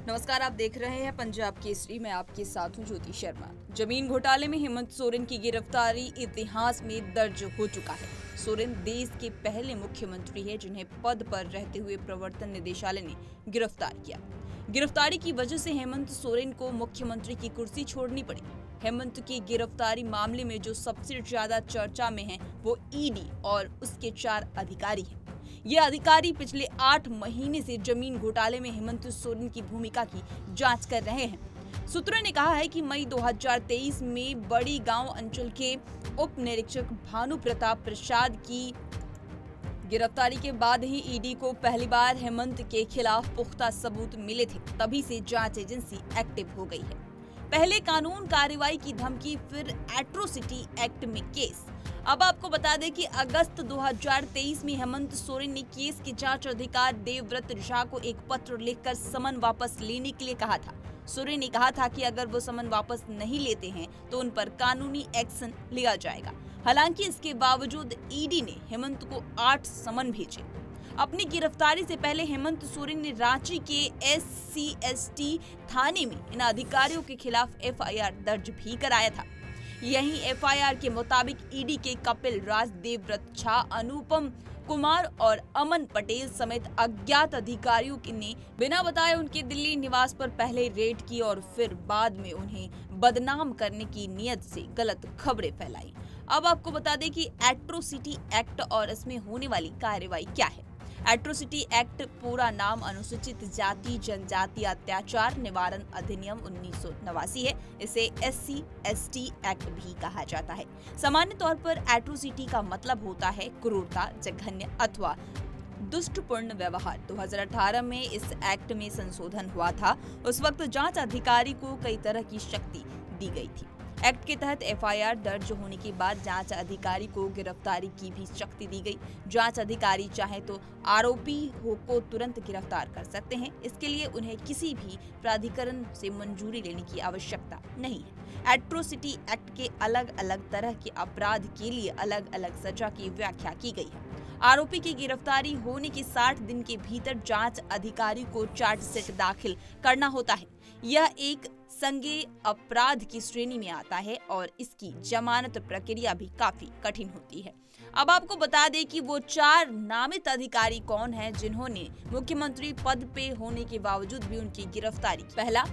नमस्कार, आप देख रहे हैं पंजाब केसरी। मैं आपके साथ हूं ज्योति शर्मा। जमीन घोटाले में हेमंत सोरेन की गिरफ्तारी इतिहास में दर्ज हो चुका है। सोरेन देश के पहले मुख्यमंत्री हैं जिन्हें पद पर रहते हुए प्रवर्तन निदेशालय ने गिरफ्तार किया। गिरफ्तारी की वजह से हेमंत सोरेन को मुख्यमंत्री की कुर्सी छोड़नी पड़ी। हेमंत की गिरफ्तारी मामले में जो सबसे ज्यादा चर्चा में है वो ईडी और उसके 4 अधिकारी हैं। ये अधिकारी पिछले 8 महीने से जमीन घोटाले में हेमंत सोरेन की भूमिका की जांच कर रहे हैं। सूत्रों ने कहा है कि मई 2023 में बड़ी गांव अंचल के उप निरीक्षक भानु प्रताप प्रसाद की गिरफ्तारी के बाद ही ईडी को पहली बार हेमंत के खिलाफ पुख्ता सबूत मिले थे। तभी से जांच एजेंसी एक्टिव हो गई है। पहले कानून कार्रवाई की धमकी, फिर एट्रोसिटी एक्ट में केस। अब आपको बता दें कि अगस्त 2023 में हेमंत सोरेन ने केस के जांच अधिकारी देवव्रत झा को एक पत्र लिखकर समन वापस लेने के लिए कहा था। सोरेन ने कहा था कि अगर वो समन वापस नहीं लेते हैं तो उन पर कानूनी एक्शन लिया जाएगा। हालांकि इसके बावजूद ईडी ने हेमंत को 8 समन भेजे। अपनी गिरफ्तारी से पहले हेमंत सोरेन ने रांची के SC/ST थाने में इन अधिकारियों के खिलाफ FIR दर्ज भी कराया था। यही FIR के मुताबिक ईडी के कपिल राज, देवव्रत झा, अनुपम कुमार और अमन पटेल समेत अज्ञात अधिकारियों ने बिना बताए उनके दिल्ली निवास पर पहले रेड की और फिर बाद में उन्हें बदनाम करने की नीयत से गलत खबरें फैलाई। अब आपको बता दें कि एट्रोसिटी एक्ट और इसमें होने वाली कार्रवाई क्या है। एट्रोसिटी एक्ट पूरा नाम अनुसूचित जाति जनजाति अत्याचार निवारण अधिनियम 1989 है। इसे SC/ST एक्ट भी कहा जाता है। सामान्य तौर पर एट्रोसिटी का मतलब होता है क्रूरता, जघन्य अथवा दुष्टपूर्ण व्यवहार। 2018 में इस एक्ट में संशोधन हुआ था। उस वक्त जांच अधिकारी को कई तरह की शक्ति दी गई थी। एक्ट के तहत FIR दर्ज होने के बाद जांच अधिकारी को गिरफ्तारी की भी शक्ति दी गई। जांच अधिकारी चाहे तो आरोपी को तुरंत गिरफ्तार कर सकते हैं। इसके लिए उन्हें किसी भी प्राधिकरण से मंजूरी लेने की आवश्यकता नहीं है। एट्रोसिटी एक्ट के अलग अलग तरह के अपराध के लिए अलग अलग सजा की व्याख्या की गई है। आरोपी की गिरफ्तारी होने के 60 दिन के भीतर जांच अधिकारी को चार्जशीट दाखिल करना होता है। यह एक संज्ञेय अपराध की श्रेणी में आता है और इसकी जमानत प्रक्रिया भी काफी कठिन होती है। अब आपको बता दें कि वो 4 नामित अधिकारी कौन हैं जिन्होंने मुख्यमंत्री पद पे होने के बावजूद भी उनकी गिरफ्तारी की। पहला,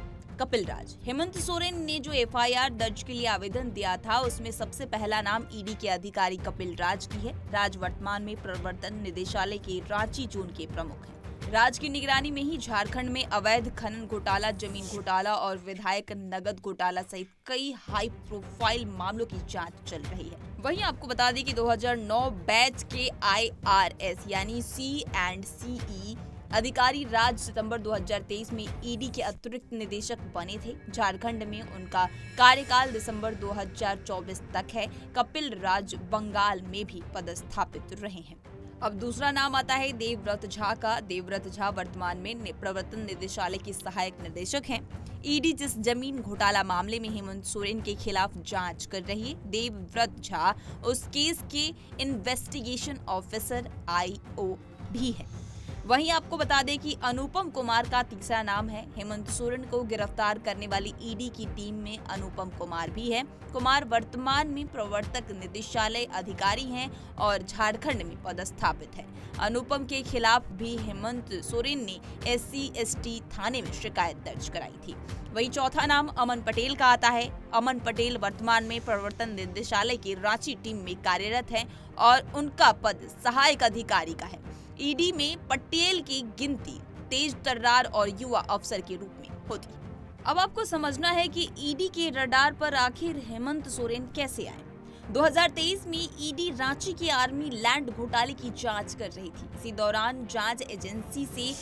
कपिल राज। हेमंत सोरेन ने जो FIR दर्ज के लिए आवेदन दिया था उसमें सबसे पहला नाम ईडी के अधिकारी कपिल राज की है। राज वर्तमान में प्रवर्तन निदेशालय के रांची जोन के प्रमुख हैं। राज की निगरानी में ही झारखंड में अवैध खनन घोटाला, जमीन घोटाला और विधायक नगद घोटाला सहित कई हाई प्रोफाइल मामलों की जांच चल रही है। वहीं आपको बता दें कि 2009 बैच के IRS यानी C&CE अधिकारी राज सितंबर 2023 में ईडी के अतिरिक्त निदेशक बने थे। झारखंड में उनका कार्यकाल दिसंबर 2024 तक है। कपिल राज बंगाल में भी पदस्थापित रहे हैं। अब दूसरा नाम आता है देवव्रत झा का। देवव्रत झा वर्तमान में प्रवर्तन निदेशालय के सहायक निदेशक हैं। ईडी जिस जमीन घोटाला मामले में हेमंत सोरेन के खिलाफ जांच कर रही है, देवव्रत झा उस केस के इन्वेस्टिगेशन ऑफिसर IO भी है। वहीं आपको बता दें कि अनुपम कुमार का तीसरा नाम है। हेमंत सोरेन को गिरफ्तार करने वाली ईडी की टीम में अनुपम कुमार भी है। कुमार वर्तमान में प्रवर्तक निदेशालय अधिकारी हैं और झारखंड में पदस्थापित है। अनुपम के खिलाफ भी हेमंत सोरेन ने SC/ST थाने में शिकायत दर्ज कराई थी। वहीं चौथा नाम अमन पटेल का आता है। अमन पटेल वर्तमान में प्रवर्तन निदेशालय की रांची टीम में कार्यरत है और उनका पद सहायक अधिकारी का है। ईडी में पटेल की गिनती तेज तर्रार और युवा अफसर के रूप में होती है। अब आपको समझना है कि ईडी के रडार पर आखिर हेमंत सोरेन कैसे आए। 2023 में ईडी रांची के आर्मी लैंड घोटाले की जांच कर रही थी। इसी दौरान जांच एजेंसी से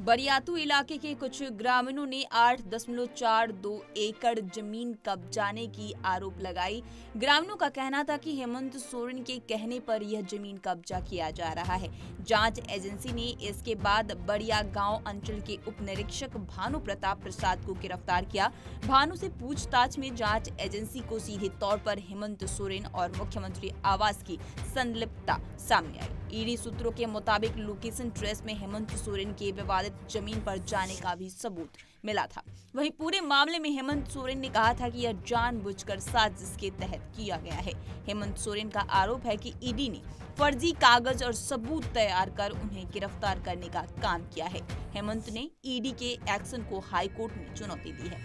बरियातू इलाके के कुछ ग्रामीणों ने 8.42 एकड़ जमीन कब्जाने की आरोप लगाई। ग्रामीणों का कहना था कि हेमंत सोरेन के कहने पर यह जमीन कब्जा किया जा रहा है। जांच एजेंसी ने इसके बाद बड़िया गांव अंचल के उप निरीक्षक भानु प्रताप प्रसाद को गिरफ्तार किया। भानु से पूछताछ में जांच एजेंसी को सीधे तौर पर हेमंत सोरेन और मुख्यमंत्री आवास की संलिप्तता सामने आई। ईडी सूत्रों के मुताबिक लोकेशन ट्रेस में हेमंत सोरेन के विवादित तहत जमीन पर जाने का भी सबूत मिला था। वहीं पूरे मामले में हेमंत सोरेन ने कहा था कि यह जानबूझकर साजिश के तहत किया गया है। हेमंत सोरेन का आरोप है कि ईडी ने फर्जी कागज और सबूत तैयार कर उन्हें गिरफ्तार करने का काम किया है। हेमंत ने ईडी के एक्शन को हाईकोर्ट में चुनौती दी है।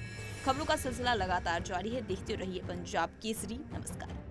खबरों का सिलसिला लगातार जारी है। देखते रहिए पंजाब केसरी। नमस्कार।